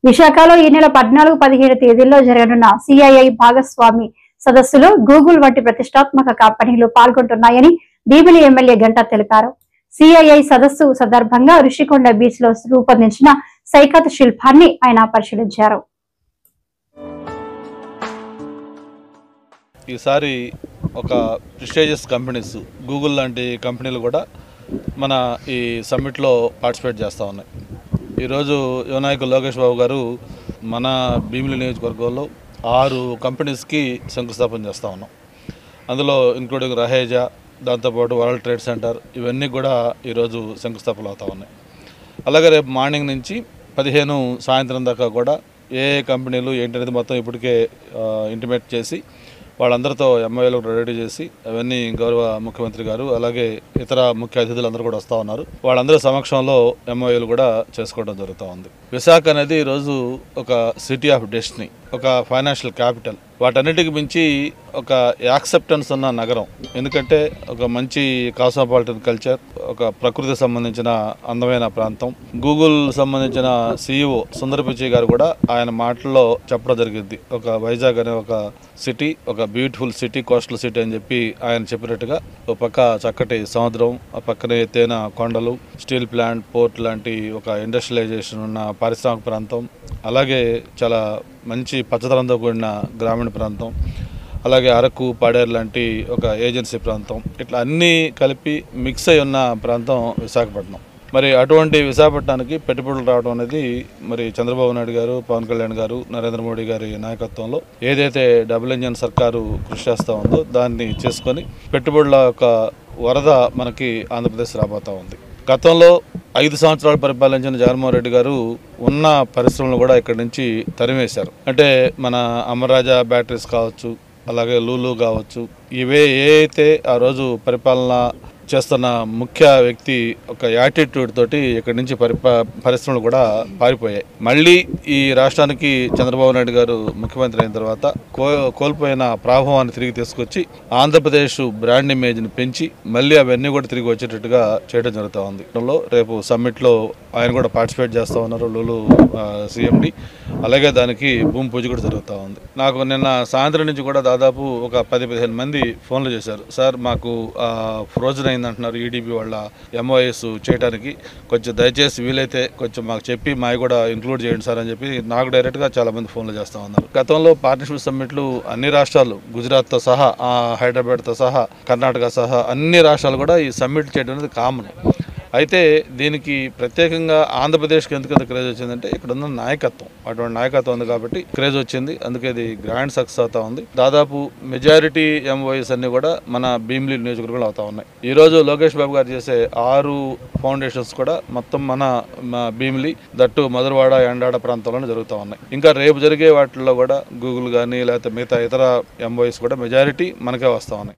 విశాఖలో ఈ నెల 14-17 తేదీల్లో జరగనున్న సిఐఐ భాగస్వామి సదస్సులో గూగుల్ వంటి ప్రతిష్టాత్మక కంపెనీలు పాల్గొంటున్నాయని భీమిలి ఎమ్మెల్యే గంటా తెలిపారు. సిఐఐ సదస్సు సందర్భంగా ఋషికొండ బీచ్ లో రూపొందించిన సైకత్ శిల్పాన్ని ఆయన పరిశీలించారు. ఈసారి ఒక ప్రెస్టీజియస్ కంపెనీస్ గూగుల్ లాంటి కంపెనీలు కూడా మన ఈ సమ్మిట్లో పార్టిసిపేట్ చేస్తూ ఉన్నాయి. ఈరోజు యువనాయకులు లోకేష్ బాబు గారు మన భీమిలి నియోజకవర్గంలో 6 కంపెనీస్కి శంకుస్థాపన చేస్తూ ఉన్నాం. అందులో ఇంక్లూడింగ్ రహేజా, దాంతోపాటు వరల్డ్ ట్రేడ్ సెంటర్, ఇవన్నీ కూడా ఈరోజు శంకుస్థాపనలు అవుతూ ఉన్నాయి. అలాగే రేపు మార్నింగ్ నుంచి 15 సాయంత్రం దాకా కూడా ఏ కంపెనీలు ఏంటనేది మొత్తం ఇప్పటికే ఇంటిమేట్ చేసి వాళ్ళందరితో ఎంఓఏలు రెడీ చేసి అవన్నీ గౌరవ ముఖ్యమంత్రి గారు అలాగే ఇతర ముఖ్య అతిథులు అందరూ కూడా వస్తూ ఉన్నారు. వాళ్ళందరి సమక్షంలో ఎంఓఏలు కూడా చేసుకోవడం జరుగుతూ ఉంది. విశాఖ అనేది ఈరోజు ఒక సిటీ ఆఫ్ డెస్టినీ, ఒక ఫైనాన్షియల్ క్యాపిటల్, వాటన్నిటికి మించి ఒక యాక్సెప్టెన్స్ ఉన్న నగరం. ఎందుకంటే ఒక మంచి కాస్మోపాలిటన్ కల్చర్, ఒక ప్రకృతికి సంబంధించిన అందమైన ప్రాంతం. గూగుల్ సంబంధించిన CEO సుందర్ పిచై గారు కూడా ఆయన మాటల్లో చెప్పడం జరిగింది. ఒక వైజాగ్ అనే ఒక సిటీ, ఒక బ్యూటిఫుల్ సిటీ, కోస్టల్ సిటీ అని చెప్పి ఆయన చెప్పినట్టుగా ఒక పక్క చక్కటి సముద్రం, ఆ పక్కనే ఎత్తైన కొండలు, స్టీల్ ప్లాంట్, పోర్ట్ లాంటి ఒక ఇండస్ట్రియలైజేషన్ ఉన్న పారిశ్రామిక ప్రాంతం, అలాగే చాలా మంచి పచ్చదనంతో కూడిన గ్రామీణ ప్రాంతం, అలాగే అరకు, పాడేరు లాంటి ఒక ఏజెన్సీ ప్రాంతం, ఇట్లా అన్నీ కలిపి మిక్స్ అయి ఉన్న ప్రాంతం విశాఖపట్నం. మరి అటువంటి విశాఖపట్నానికి పెట్టుబడులు రావడం అనేది మరి చంద్రబాబు నాయుడు గారు, పవన్ కళ్యాణ్ గారు, నరేంద్ర మోడీ గారి నాయకత్వంలో ఏదైతే డబుల్ ఇంజన్ సర్కారు కృషి చేస్తూ ఉందో దాన్ని చేసుకొని పెట్టుబడుల యొక్క వరద మనకి ఆంధ్రప్రదేశ్ రాబోతూ ఉంది. గతంలో 5 సంవత్సరాలు పరిపాలించిన జగన్మోహన్ రెడ్డి గారు ఉన్న పరిశ్రమలు కూడా ఇక్కడి నుంచి తరిమేశారు. అంటే మన అమరరాజా బ్యాటరీస్ కావచ్చు, అలాగే లూలు కావచ్చు, ఇవే అయితే ఆ రోజు పరిపాలన చేస్తున్న ముఖ్య వ్యక్తి ఒక యాటిట్యూడ్ తోటి ఇక్కడి నుంచి పరిశ్రమలు కూడా పారిపోయాయి. మళ్ళీ ఈ రాష్ట్రానికి చంద్రబాబు నాయుడు గారు ముఖ్యమంత్రి అయిన తర్వాత కోల్పోయిన ప్రాభవాన్ని తిరిగి తీసుకొచ్చి ఆంధ్రప్రదేశ్ బ్రాండ్ ఇమేజ్ని పెంచి మళ్ళీ అవన్నీ కూడా తిరిగి వచ్చేటట్టుగా చేయడం జరుగుతూ ఉంది. రేపు సమ్మిట్లో ఆయన కూడా పార్టిసిపేట్ చేస్తూ ఉన్నారు, లూలు CMD. అలాగే దానికి భూమి పూజ కూడా జరుగుతూ ఉంది. నాకు నిన్న సాయంత్రం నుంచి కూడా దాదాపు ఒక 10-15 మంది ఫోన్లు చేశారు. సార్ మాకు ఫ్రోజన్ అయిందంటున్నారు EDB వాళ్ళ MOS చేయడానికి, కొంచెం దయచేసి వీలైతే కొంచెం మాకు చెప్పి మావి కూడా ఇంక్లూడ్ చేయండి సార్ అని చెప్పి నాకు డైరెక్ట్గా చాలామంది ఫోన్లు చేస్తూ ఉన్నారు. గతంలో పార్ట్నర్షిప్ సమ్మిట్లు అన్ని రాష్ట్రాలు, గుజరాత్తో సహా, హైదరాబాద్తో సహా, కర్ణాటక సహా అన్ని రాష్ట్రాలు కూడా ఈ సమ్మిట్ చేయడం అనేది కామన్. అయితే దీనికి ప్రత్యేకంగా ఆంధ్రప్రదేశ్కి ఎందుకంత క్రేజ్ వచ్చిందంటే ఇక్కడ ఉన్న నాయకత్వం, అటువంటి నాయకత్వం ఉంది కాబట్టి క్రేజ్ వచ్చింది. అందుకే ఇది గ్రాండ్ సక్సెస్ అవుతా ఉంది. దాదాపు మెజారిటీ MOS అన్ని కూడా మన భీమిలి నియోజకవర్గంలో అవుతా ఉన్నాయి. ఈరోజు లోకేష్ బాబు గారు చేసే 6 ఫౌండేషన్స్ కూడా మొత్తం మన భీమిలి, దట్టు మధురవాడ, ఎండాడ ప్రాంతంలోనే జరుగుతూ ఉన్నాయి. ఇంకా రేపు జరిగే వాటిల్లో కూడా గూగుల్ కానీ లేకపోతే మిగతా ఇతర MOS కూడా మెజారిటీ మనకే వస్తూ ఉన్నాయి.